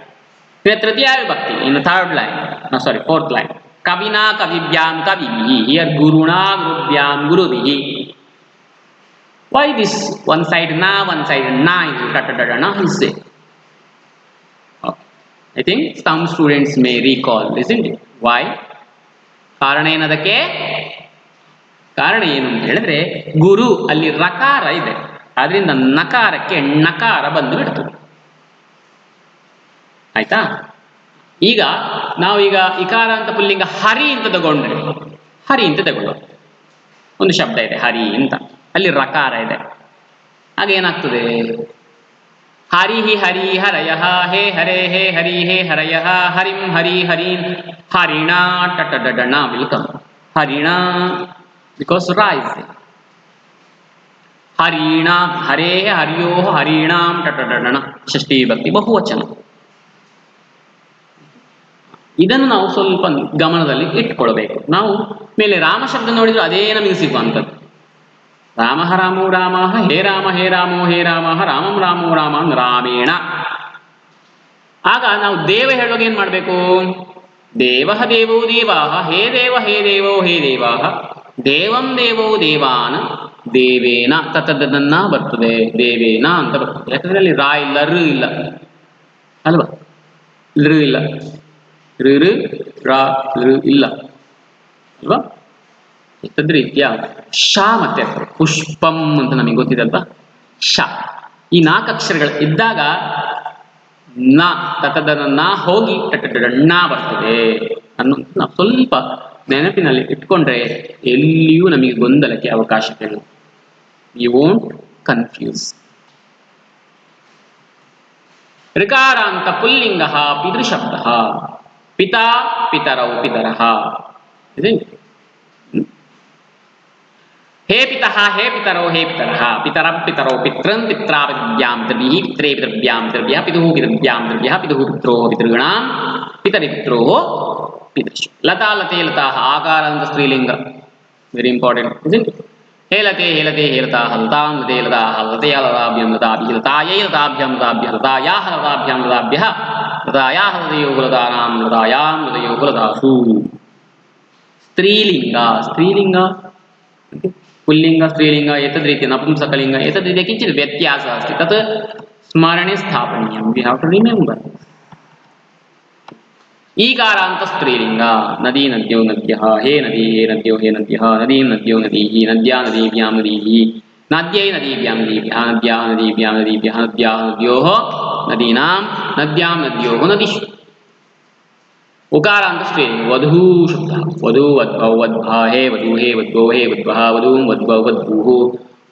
In Tritiya Vibhakti, in the third line, no sorry, fourth line. Kavina kavibhyam kavibihi. Here Guruna gurubhyam gurubihi. Why this one side na, one side na is say? Okay. I think some students may recall, isn't it? Why? ಕಾರಣ ಏನದಕ್ಕೆ? ಕಾರಣ ಏನು ಅಂತ ಹೇಳಿದ್ರೆ ಗುರು ಅಲ್ಲಿ ರಕಾರ ಇದೆ, ಆದ್ರಿಂದ ನಕಾರಕ್ಕೆ ನಕಾರ ಬಂದು ಬಿಡ್ತು. ಆಯ್ತಾ? ಈಗ ನಾವೀಗ ಇಕಾರ ಅಂತ ಪುಲ್ಲಿಂಗ ಹರಿ ಅಂತ ತಗೊಂಡ್ರೆ, ಹರಿ ಅಂತ ತಗೊಳ್ಳೋ ಒಂದು ಶಬ್ದ ಇದೆ ಹರಿ ಅಂತ, ಅಲ್ಲಿ ರಕಾರ ಇದೆ. ಆಗ ಏನಾಗ್ತದೆ? ಹರಿಹಿ ಹರಿ ಹರಯ ಹೇ ಹರೇ ಹೇ ಹರಿ ಹೇ ಹರಯ ಹರಿಂ ಹರಿ ಹರೀನ್ ಹರಿಣ ಟಟಡಣ ವಿಲ್ಕಮ್ ಹರಿಣ ಬಿಕಾಸ್ ರೈಸ್ ಹರಿಣ ಹರೇ ಹರಿಯೋ ಹರಿಣಾಂ ಟಟಡಣ ಷಷ್ಠಿ ವಿಭಕ್ತಿ ಬಹುವಚನ. ಇದನ್ನು ನಾವು ಸ್ವಲ್ಪ ಗಮನದಲ್ಲಿ ಇಟ್ಕೊಳ್ಬೇಕು. ನಾವು ಮೇಲೆ ರಾಮ ಶಬ್ದ ನೋಡಿದ್ರೆ ಅದೇ ನಮಗೆ ಸಿಗುವಂಥದ್ದು. ರಾಮ ರಾಮೋ ರಾಮ ಹೇ ರಾಮೋ ಹೇ ರಾಮ ರಾಮಂ ರಾಮೋ ರಾಮನ್ ರಾಮೇಣ. ಆಗ ನಾವು ದೇವ ಹೇಳುವಾಗ ಏನ್ ಮಾಡಬೇಕು? ದೇವ ದೇವೋ ದೇವಾಹ ಹೇ ದೇವ ಹೇ ದೇವೋ ಹೇ ದೇವಾಹ ದೇವಂ ದೇವೋ ದೇವಾನ್ ದೇವೇನ ತತದನ್ನ ಬರ್ತದೆ, ದೇವೇನ ಅಂತ ಬರ್ತದೆ. ಯಾಕಂದ್ರೆ ಅಲ್ಲಿ ರಾ ಇಲ್ಲ, ಋ ಇಲ್ಲ ಅಲ್ವಾ? ಋ ಇಲ್ಲ, ಋ ರಾ ಋ ಇಲ್ಲ ಅಲ್ವಾ? ತದ್ರೀತ್ಯ ಶ ಮತ್ತೆ ಪುಷ್ಪಂ ಅಂತ ನಮಗೆ ಗೊತ್ತಿದಲ್ವಾ? ಶ ಈ 4 ಅಕ್ಷರಗಳು ಇದ್ದಾಗ ನ ತತದನ್ನ ಹೋಗಿ ಟಟಡಣ್ಣ ಬರ್ತದೆ ಅನ್ನೋದು ನಾವು ಸ್ವಲ್ಪ ನೆನಪಿನಲ್ಲಿ ಇಟ್ಕೊಂಡ್ರೆ ಎಲ್ಲಿಯೂ ನಮಗೆ ಗೊಂದಲಕ್ಕೆ ಅವಕಾಶವಿಲ್ಲ. You won't confuse. ಋಕಾರಾಂತ ಪುಲ್ಲಿಂಗ ಪಿತೃಶಬ್ದ ಪಿತಾ ಪಿತರೌ ಪಿತರಃ. हे पितः हे पितरो हे पितरः पितरं पितरो पितृं पित्रा पितृभ्यां पितृभिः पित्रे पितृभ्यां पितृभ्यः पितुः पितृभ्यां पितृभ्यः पितुः पित्रोः पितॄणां पितरिपित्रोः पितृषु. लता लते लताः आकारान्त स्त्रीलिंग, वेरी इंपॉर्टेंट, isn't it? हे लते लताः लतां लते लताः लतया लताभ्यां लताभिः लतायै लताभ्यां लताभ्यः लतायाः लताभ्यां लताभ्यः लतायाः लतयोः लतानां लतायां लतयोः लतासु. स्त्रीलिंग स्त्रीलिंग पुल्लिंग स्त्रीलिंग एतद्रीत्या नपुंसकलिंग एतद्रीत्या किञ्चित् व्यत्यासः अस्ति, तत् स्मरणे स्थापनीयं. We have to remember. ईकारान्त स्त्रीलिंग नदी नद्यो नद्यः हे नदी हे नद्यो हे नद्यः नदीं नद्यो नदीः नद्या नदीभ्यां नदीः नद्यै नदीभ्यां नदीभ्यः नद्याः नदीभ्यां नदीभ्यः नद्याः नद्योः नदीनां नद्यां नद्योः नदीषु. उकारांत स्त्रीलिंग वधू शब्द वधू वद्भौ वद्भा हे वधू हे वद्भौ हे वद्भः वधूं वद्भौ वधूः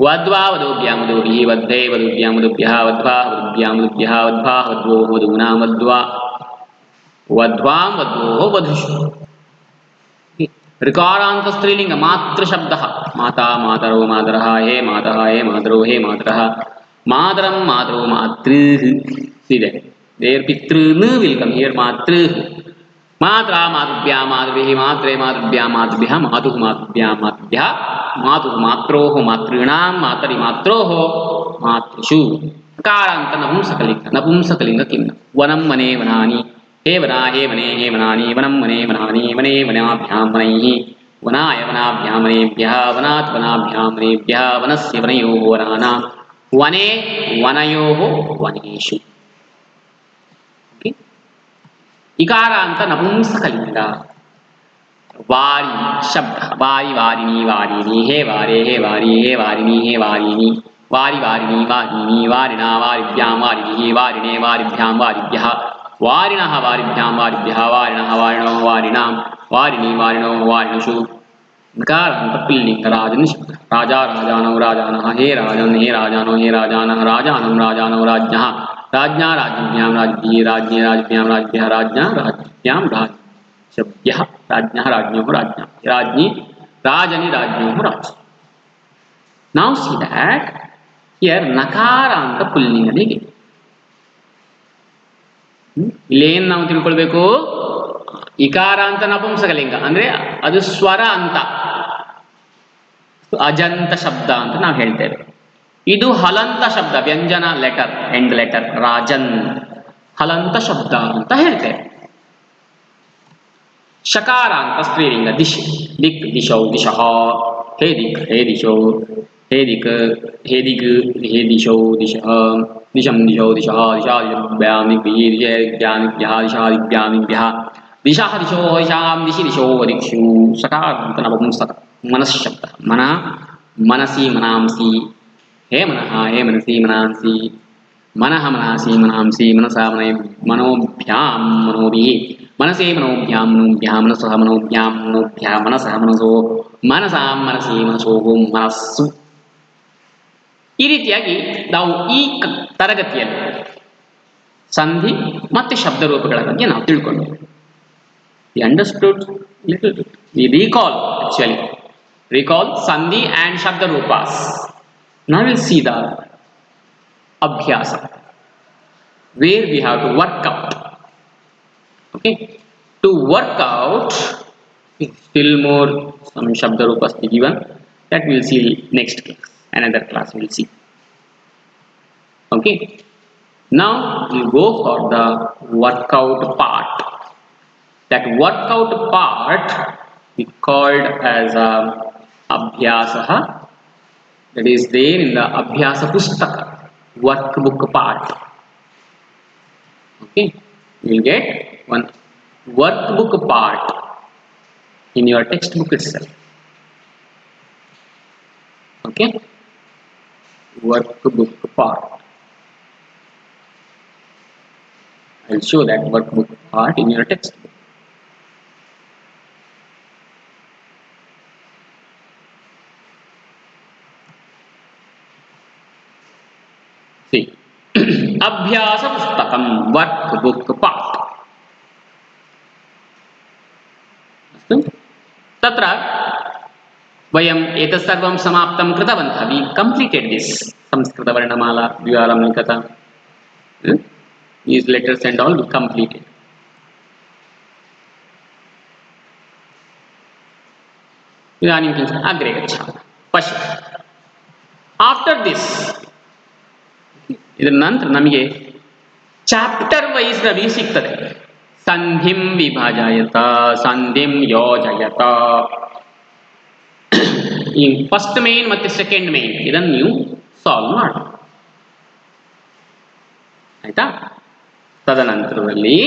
वद्वा वधूभ्यां वधूभिः वद्धे वधूभ्यां वधूभ्यः वद्भाः वधूभ्यां वधूभ्यः वद्भाः वध्वोः वधूनां वद्वा वध्वां वध्वोः वधुषु. ऋकारांत स्त्रीलिंग मातृ शब्द माता मातरो मातरः हे मातः हे मातरो हे मातरः मातरं मातरो मातृः. See that their pitru will come here मातृः. मात्रा मातृभ्यां मातृभिः मात्रे मातृभ्यां मातृभ्यः मातुः मातृभ्यां मातृभ्यः मातुः मात्रोः मातॄणां मातरि मात्रोः मातृषु. कारान्त नपुंसकलिंग किं वनं वने वनानि हे वना हे वने हे वनानि वनं वने वनानि वने वनाभ्यां वनैः वनाय वनाभ्यां वनेभ्यः वनात् वनाभ्यां वनेभ्यः वनस्य वनयोः वनानां वने वनयोः वनेषु. इकारांत नपुंसकलिंग वारी शब्द वारी वारिणी वारिणी हे वारे हे वारी हे वारिणी हे वारिणी वारी वारिणी वारिणी वारिणा वारिभ्यां वारिभिः वारिणे वारिभ्यां वारिभ्यः वारिणः वारिभ्यां वारिभ्यः वारिणः वारिणो वारिणां वारिणी वारिणो वारिणुषु नकारान्त पुल्लिंग राजनिषिद्धः राजा राजानौ राजानः हे राजन् हे राजानो हे राजानः राजानं राजानौ राज्ञः राज्ञा राज्ञिभ्यां राज्ञी राज्ञे राज्ञ्यां राज्ञः राज्ञा राज्ञिभ्यां राज्ञभ्यः राज्ञः राज्ञोः राज्ञा राज्ञी राजनि राज्ञोः राज. Now see that here ನಕಾರಾಂತ ಪುಲ್ಲಿಂಗನಿಗೆ ಇಲ್ಲೇನು ನಾವು ತಿಳ್ಕೊಳ್ಬೇಕು, ಇಕಾರ ಅಂತ ನಪುಂಸಕಲಿಂಗ ಅಂದ್ರೆ ಅದು ಸ್ವರ ಅಂತ, ಅಜಂತ ಶಬ್ದ ಅಂತ ನಾವು ಹೇಳ್ತೇವೆ. ಇದು ಹಲಂತ ಶಬ್ದ, ವ್ಯಂಜನ ಲೆಟರ್ ಎಂಡ್ ಲೆಟರ್ ರಾಜನ್ ಹಲಂತ ಶಬ್ದ ಅಂತ ಹೇಳ್ತೇವೆ. ಶಕಾರ ಅಂತ ಸ್ತ್ರೀಲಿಂಗ ದಿಶ್ ದಿಕ್ ದಿಶೌ ದಿಶಃ ಹೇ ದಿಕ್ ಹೇ ದಿಶೌ ಹೇ ದಿಕ್ ಹೇ ದಿಕ್ ಹೇ ದಿಶೌ ದಿಶಃ ದಿಶಂ ದಿಶೌ ದಿಶಃ ದಿಶಾದಿಭ್ಯಾಮಿಭ್ಯಾಮಿಭ್ಯಃ ದಿಶಾದಿಭ್ಯಾಮಿಭ್ಯಃ ದಿಶಃ ದಿಶೋ ದಿಶಾಂ ದಿಶಿ ದಿಶೋ ದಿಕ್ಷು. ಸಕಾರ ಅಂತ ನಪುಂಸಕ ಮನಃಶಬ್ದ ಮನ मनसी मनांसी हे मनः हे मनसी मनांसी मनः मनासी मनांसी मनसा मनोभ्यां मनोभिः मनसे मनोभ्यां मनोभ्यां मनसः मनोभ्यां मनोभ्यां मनसः मनसो मनसां मनसी मनसೋಃ ಮನಸ್ಸು. ಈ ರೀತಿಯಾಗಿ ನಾವು ಈ ತರಗತಿಯಲ್ಲಿ ಸಂಧಿ ಮತ್ತು ಶಬ್ದ ರೂಪಗಳ ಬಗ್ಗೆ ನಾವು ತಿಳ್ಕೊಂಡ್ವಿ. We understood little bit. We recall sandhi and shabda rupas. Now we'll see the abhyasa, where we have to work out. Okay, to work out still more some shabda rupas be given, that we'll see next class, another class we'll see. Okay, now we'll go for the workout part. That workout part we called as a abhyasah, that is there in the abhyasa pustaka workbook part. Okay, you will get one workbook part in your textbook itself. Okay, workbook part. I will show that workbook part in your textbook. See, अभ्यास पुस्तकं workbook part. अस्तु, तत्र वयम् एतत् सर्वं समाप्तं कृतवन्तः. We completed this Sanskrit वर्णमाला द्विवारं लिखिता. These letters and all we completed. इदानीं किञ्चित् अग्रे गच्छामः. पश्य, आफ्टर दिस ಇದರ ನಂತರ ನಮಗೆ ಚಾಪ್ಟರ್ ವೈಸ್ ರವಿ ಸಿಗ್ತದೆ. ಸಂಧಿಂ ವಿಭಜಯತ ಸಂಧಿಂ ಯೋಜಯತ. ಈ ಫಸ್ಟ್ ಮೇನ್ ಮತ್ತೆ ಸೆಕೆಂಡ್ ಮೇನ್ ಇದನ್ನು ನೀವು ಸಾಲ್ವ್ ಮಾಡಿ ಆಯ್ತಾ. ತದನಂತರದಲ್ಲಿ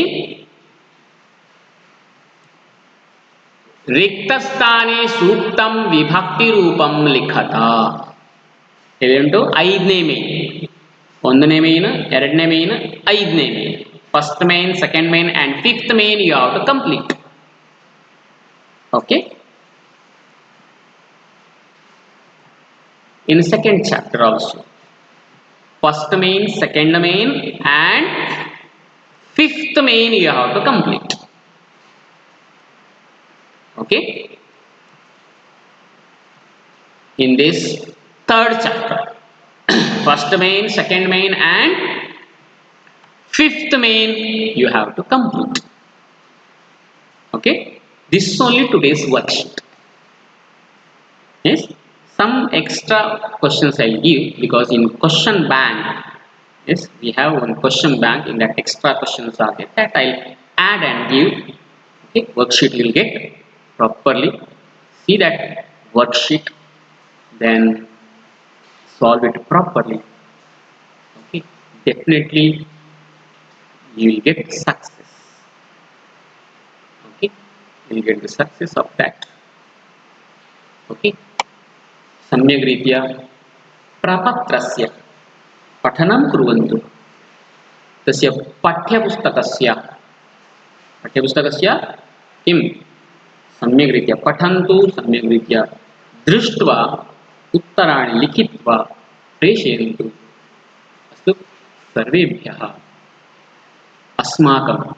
ರಿಕ್ತಸ್ಥಾನೇ ಸೂಕ್ತಂ ವಿಭಕ್ತಿ ರೂಪಂ ಲಿಖತ. ಇದುಂಟು ಐದನೇ ಮೇನ್, ಒಂದನೇ ಮೇನ್, ಎರಡನೇ ಮೇನ್, ಐದನೇ main. First main, second main and fifth main you have to complete. Okay, in second chapter also first main, second main and fifth main you have to complete. Okay, in this third chapter first main, second main and fifth main you have to complete. Okay, this is only today's worksheet. Yes, some extra questions I'll give because in question bank, yes, we have one question bank. In that extra questions are there, that I'll add and give. Okay, worksheet you will get properly. See that worksheet, then solve it properly. Okay, definitely you will get success. Okay, you will get the success of that. Okay, सम्यक् रीत्या प्रपत्रस्य पठनं कुर्वन्तु. तस्य पाठ्यपुस्तकस्य किं सम्यग्रीत्या पठन्तु, सम्यग्रीत्या दृष्ट्वा उत्तराणि लिखित्वा प्रेषयन्तु। अस्तु, सर्वेभ्यः अस्माकम्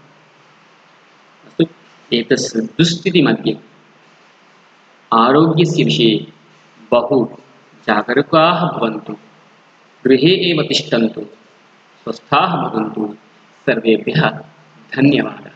अस्तु एतस्य दुःस्थितिमध्ये आरोग्यस्य विषये बहु जागरूकाः भवन्तु, गृहे एव तिष्ठन्तु, स्वस्थाः भवन्तु। सर्वेभ्यः धन्यवादः।